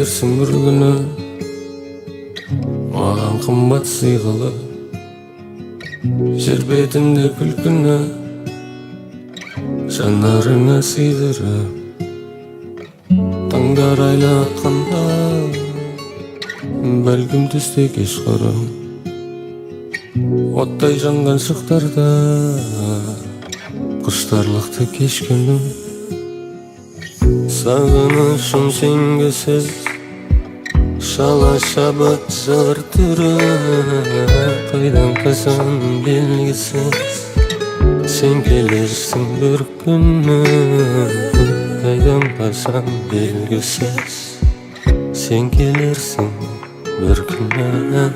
келерсің бір күні, маған қымбат сыйғылы, жер бетімде күлкіні жанарыңа сыйдырып. Таңдар айлатқанда бәлкім түсте кешқұрым, оттай жанған шықтарда құштарлықты кешкенім. Сағынышым сенгісіз шала шабыт жығыр түрі, қайдан қашан белгісіз сен келерсің бір күні, қайдан қашан белгісіз сен келерсің бір күні,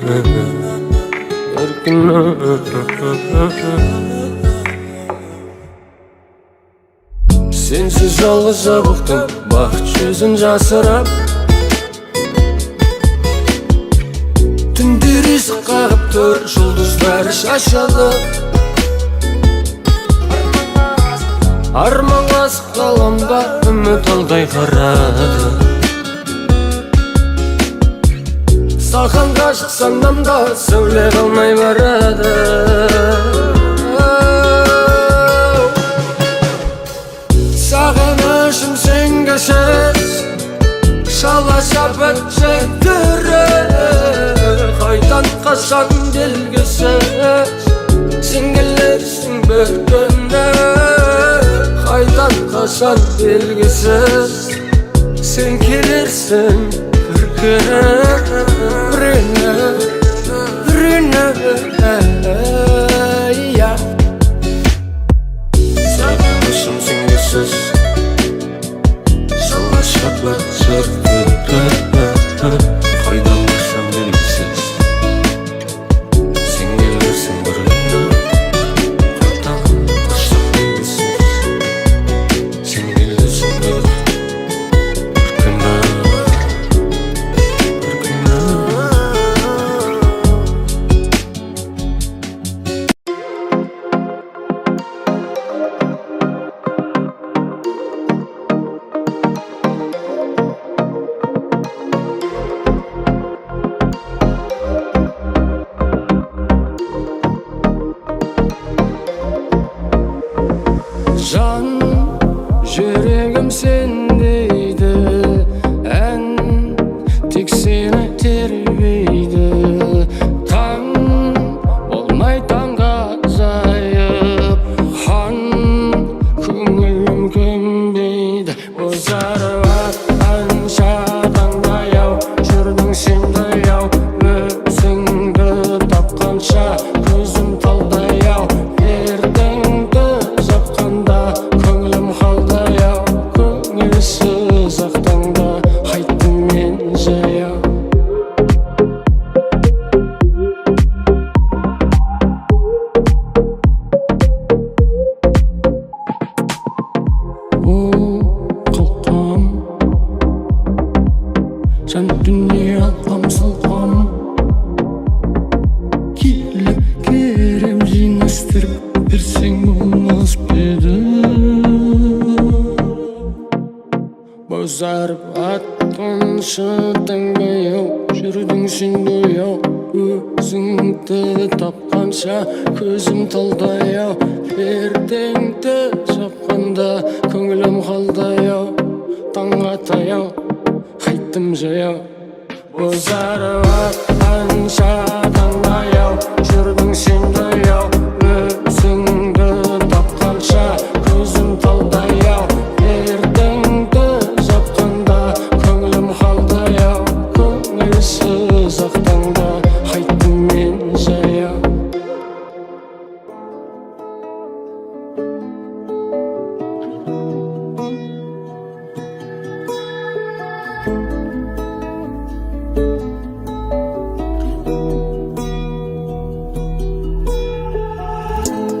бір күні. Sensiz жалғыз жабықтым, бақыт жүзін жасырып, түндер есік қағып тұр, жұлдыздар шашады. Арманға сықаламда үміт алдай қарады. Саған ғашық сандамда сәуле қалмай барады. Сағынышым сенгісіз шала шабыт жігірі, қайдан қашан белгісіз сен келерсің бір күні, қайдан қашан белгісіз сен келерсің бір күні, сағынышым сенгісіз шала шабыт жігірі, қайдан қашан белгісіз сен келерсің бір күні, қайдан қашан белгісіз сен келерсің бір күні. Жан жүрегім сен дейді, ән тек сені тербейді. Таң болмай таңға жайып, хан көңілім көнбейді. Бозарып атқанша таңдай-ау, жүрдің сен даяу, өзіңді тапқанша көзім талдай-ау. Ердіңді жапқанда көңілім қалдай-ау, көңілсіз ақ таңда қайттым мен жаяу. Қалқам жан дүние алқам-салқам, келіп керем жинастырып берсең болмас беді. Бозарып атқанша таңдай-ау, жүрдің сен даяу, өзіңді тапқанша көзім талдай-ау. Пердеңді жапқанда көңілім қалдай-ау, таңға таяу қайттым жаяу. Бозарып атқанша таңдай-ау, жүрдің сен даяу, өзіңді тапқанша көзім талдай-ау. Пердеңді жапқанда көңілім қалдай-ау, көңілсіз ақ таңда қайттым мен жаяу.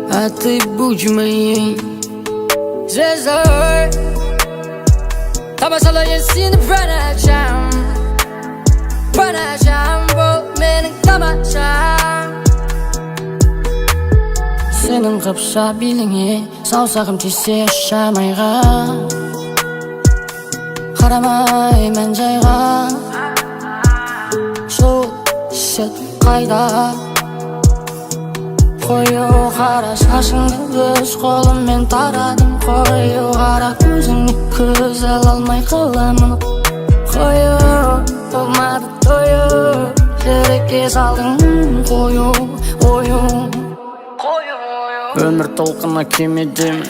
А ты будь моей звездой, тамашалай сені бір ночам, бұл менің тамашам. Сенің қапша биліңе саусағым тисе шамайға, Karamay men jayga Sol set kayda Koyu kara saçыңды öz kolummen taradım Koyu kara gözüңü güzel almay kılamın Koyu olmadı toyu Jerekке saldың koyu Ömür толқына кемедемін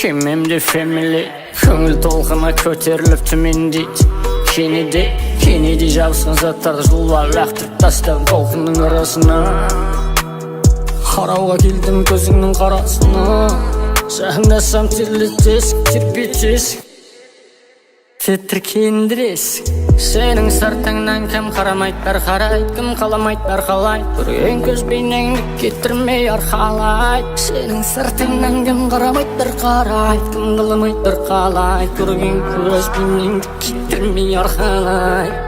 Кемемде фэмили Көңіл толқына көтеріліп төмендейді Кенеде жабысқан заттарды жұлып лақтырып тастадым толқынның арасына Қарауға келдім көзіңнің қарасына Жақындасам терлетесің, тербетесің Тітіркендіресің Сенің сыртыңнан кім қарамайды бәрі қарайды Кім қаламайды бәрі қалайды Көрген көз бейнеңді кетірмей арқалайды Сенің сыртыңнан кім қарамайды бәрі қарайды Кім қаламайды бәрі қалайды Көрген көз бейнеңді кетірмей арқалайды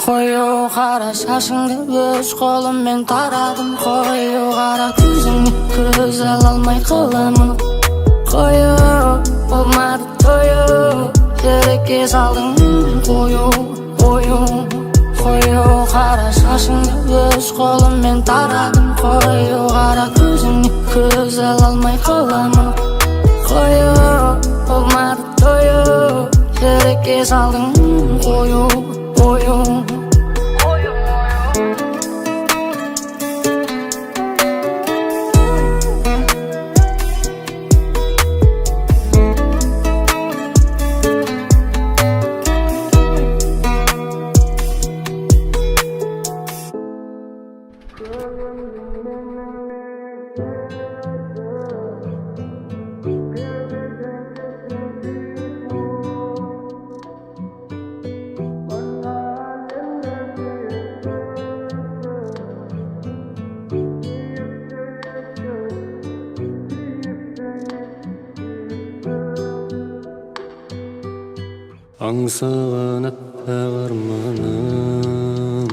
Koyu kara saçыңды öz kolummen taradım Koyu kara gözüңü güzel almay kılamın Koyu olmadı toyu Jerekке saldың koyu Koyu kara saçыңды öz kolummen taradım Koyu kara gözüңü güzel almay kılamın Koyu olmadı toyu Jerekке saldың koyu Аңсаған аппақ арманым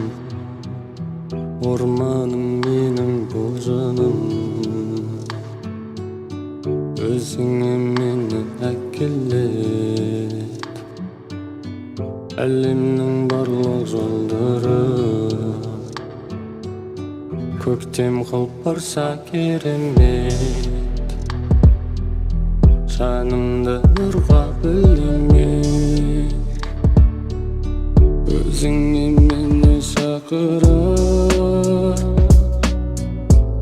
Орманым менің бұл жаным Өзіңе мені әкелет Әлемнің барлық жолдары Көктем қылып барса керемет Жанымды нұрға бөлемек Өзіңе мені шақырып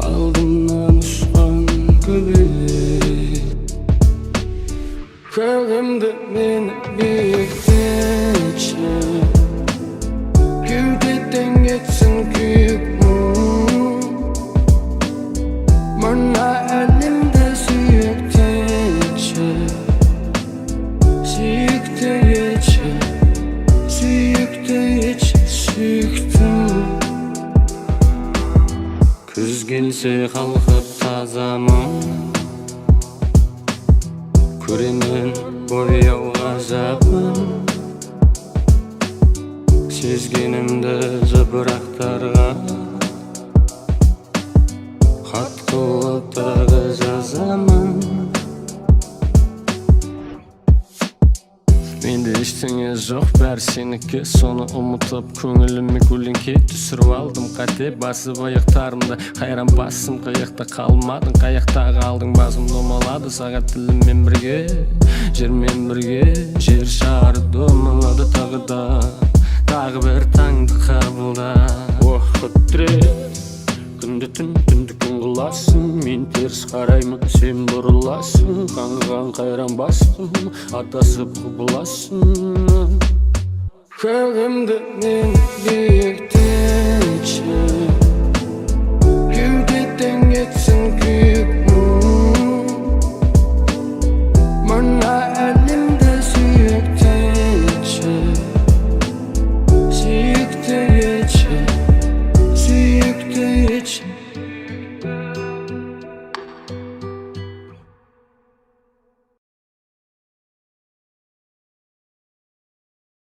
Алдымнан ұшқан көбелек Көгімді мені биіктетші Кеудеден кетсін күйік мұң Мына әлемді сүйіктетші Сүйіктім Күз келсе қалқып тазамын Көремін бояу ғажабын Сезгенімді жыбырақтарға Хат қылып тағы жазамын Менде ештеңе жоқ бәрі сенікі Соны ұмытып көңіліме көлеңке түсіріп алдым қате басып аяқтарымда Қайран басым қайықта қалмадың Қайықта қалдың басым домалады Сағат тіліммен бірге жермен бірге Жер шары домалады Тағы бір таңды қабылда Уақыт тірек Күнді түн, түнді күн қыласың Мен теріс қараймын, сен бұрыласың Қаңғыған қайран бастым Атасып құбыласың Көгімді мен биіктен